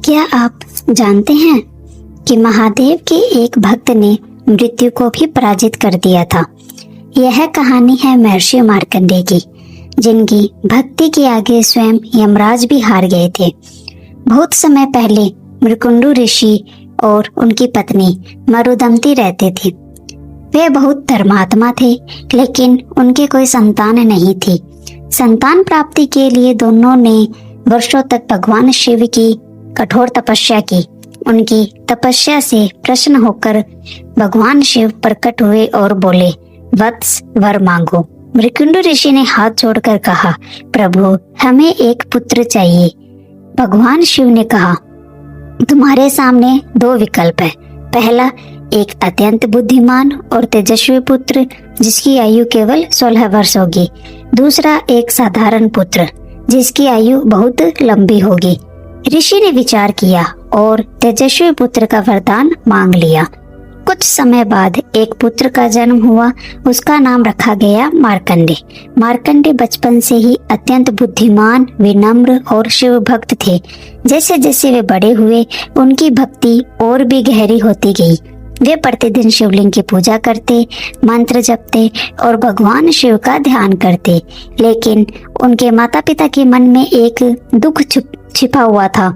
क्या आप जानते हैं कि महादेव के एक भक्त ने मृत्यु को भी पराजित कर दिया था। यह कहानी है महर्षि मार्कंडेय की, जिनकी भक्ति के आगे स्वयं यमराज भी हार गए थे। बहुत समय पहले मृकुंडु ऋषि और उनकी पत्नी मरुदमती रहते थे। वे बहुत धर्मात्मा थे, लेकिन उनके कोई संतान नहीं थी। संतान प्राप्ति के लिए दोनों ने वर्षों तक भगवान शिव की कठोर तपस्या की। उनकी तपस्या से प्रसन्न होकर भगवान शिव प्रकट हुए और बोले, वत्स वर मांगो। मृकुंडु ऋषि ने हाथ जोड़कर कहा, प्रभु हमें एक पुत्र चाहिए। भगवान शिव ने कहा, तुम्हारे सामने दो विकल्प है। पहला, एक अत्यंत बुद्धिमान और तेजस्वी पुत्र जिसकी आयु केवल 16 वर्ष होगी। दूसरा, एक साधारण पुत्र जिसकी आयु बहुत लंबी होगी। ऋषि ने विचार किया और तेजस्वी पुत्र का वरदान मांग लिया। कुछ समय बाद एक पुत्र का जन्म हुआ। उसका नाम रखा गया मार्कंडेय। मार्कंडेय बचपन से ही अत्यंत बुद्धिमान, विनम्र और शिव भक्त थे। जैसे जैसे वे बड़े हुए, उनकी भक्ति और भी गहरी होती गई। वे प्रतिदिन शिवलिंग की पूजा करते, मंत्र जपते और भगवान शिव का ध्यान करते। लेकिन उनके माता पिता के मन में एक दुख छिपा हुआ था।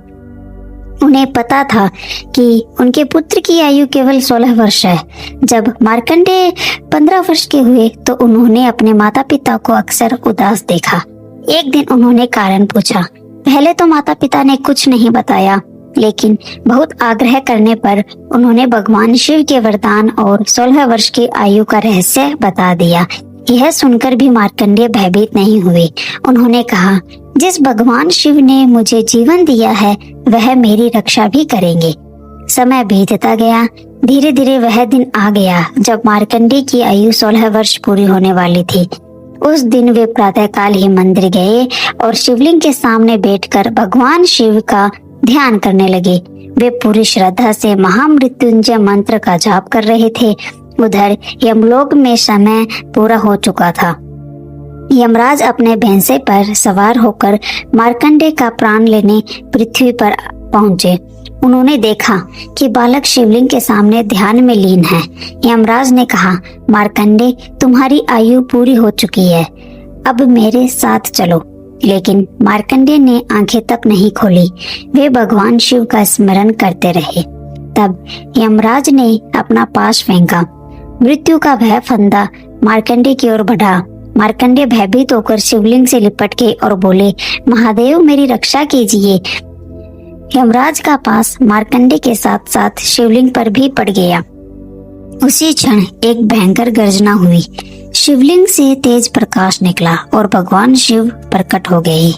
उन्हें पता था कि उनके पुत्र की आयु केवल 16 वर्ष है। जब मार्कंडेय 15 वर्ष के हुए तो उन्होंने अपने माता पिता को अक्सर उदास देखा। एक दिन उन्होंने कारण पूछा। पहले तो माता पिता ने कुछ नहीं बताया, लेकिन बहुत आग्रह करने पर उन्होंने भगवान शिव के वरदान और 16 वर्ष की आयु का रहस्य बता दिया। यह सुनकर भी मार्कंडेय भयभीत नहीं हुए। उन्होंने कहा, जिस भगवान शिव ने मुझे जीवन दिया है वह मेरी रक्षा भी करेंगे। समय बीतता गया। धीरे धीरे वह दिन आ गया जब मार्कंडेय की आयु 16 वर्ष पूरी होने वाली थी। उस दिन वे प्रातःकाल ही मंदिर गए और शिवलिंग के सामने बैठकर भगवान शिव का ध्यान करने लगे। वे पूरी श्रद्धा से महामृत्युंजय मंत्र का जाप कर रहे थे। उधर यमलोक में समय पूरा हो चुका था। यमराज अपने भैंसे पर सवार होकर मार्कंडेय का प्राण लेने पृथ्वी पर पहुंचे। उन्होंने देखा कि बालक शिवलिंग के सामने ध्यान में लीन है। यमराज ने कहा, मार्कंडेय तुम्हारी आयु पूरी हो चुकी है, अब मेरे साथ चलो। लेकिन मार्कंडेय ने आंखें तक नहीं खोली। वे भगवान शिव का स्मरण करते रहे। तब यमराज ने अपना पाश फेंका। मृत्यु का भय फंदा मार्कंडेय की ओर बढ़ा। मार्कंडेय भयभीत होकर शिवलिंग से लिपट गए और बोले, महादेव मेरी रक्षा कीजिए। यमराज का पास मार्कंडेय के साथ साथ शिवलिंग पर भी पड़ गया। उसी क्षण एक भयंकर गर्जना हुई। शिवलिंग से तेज प्रकाश निकला और भगवान शिव प्रकट हो गए।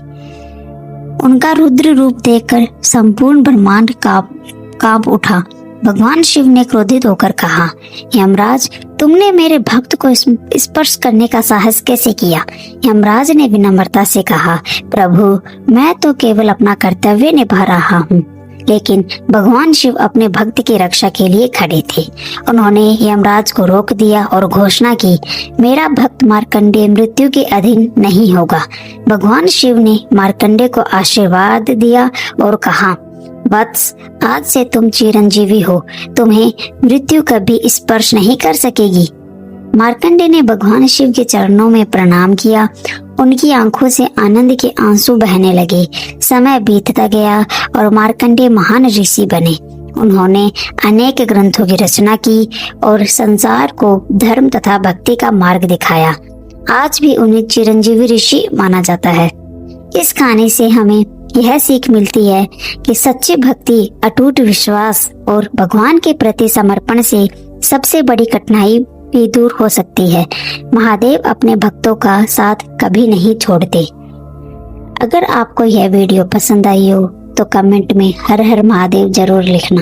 उनका रुद्र रूप देखकर संपूर्ण ब्रह्मांड कांप उठा। भगवान शिव ने क्रोधित होकर कहा, यमराज तुमने मेरे भक्त को स्पर्श करने का साहस कैसे किया? यमराज ने विनम्रता से कहा, प्रभु मैं तो केवल अपना कर्तव्य निभा रहा हूँ। लेकिन भगवान शिव अपने भक्त की रक्षा के लिए खड़े थे। उन्होंने यमराज को रोक दिया और घोषणा की, मेरा भक्त मार्कंडेय मृत्यु के अधीन नहीं होगा। भगवान शिव ने मार्कंडेय को आशीर्वाद दिया और कहा, वत्स आज से तुम चिरंजीवी हो, तुम्हें मृत्यु कभी स्पर्श नहीं कर सकेगी। मार्कंडेय ने भगवान शिव के चरणों में प्रणाम किया। उनकी आंखों से आनंद के आंसू बहने लगे। समय बीतता गया और मार्कंडेय महान ऋषि बने। उन्होंने अनेक ग्रंथों की रचना की और संसार को धर्म तथा भक्ति का मार्ग दिखाया। आज भी उन्हें चिरंजीवी ऋषि माना जाता है। इस कहानी से हमें यह सीख मिलती है कि सच्ची भक्ति, अटूट विश्वास और भगवान के प्रति समर्पण से सबसे बड़ी कठिनाई भी दूर हो सकती है। महादेव अपने भक्तों का साथ कभी नहीं छोड़ते। अगर आपको यह वीडियो पसंद आई हो तो कमेंट में हर हर महादेव जरूर लिखना।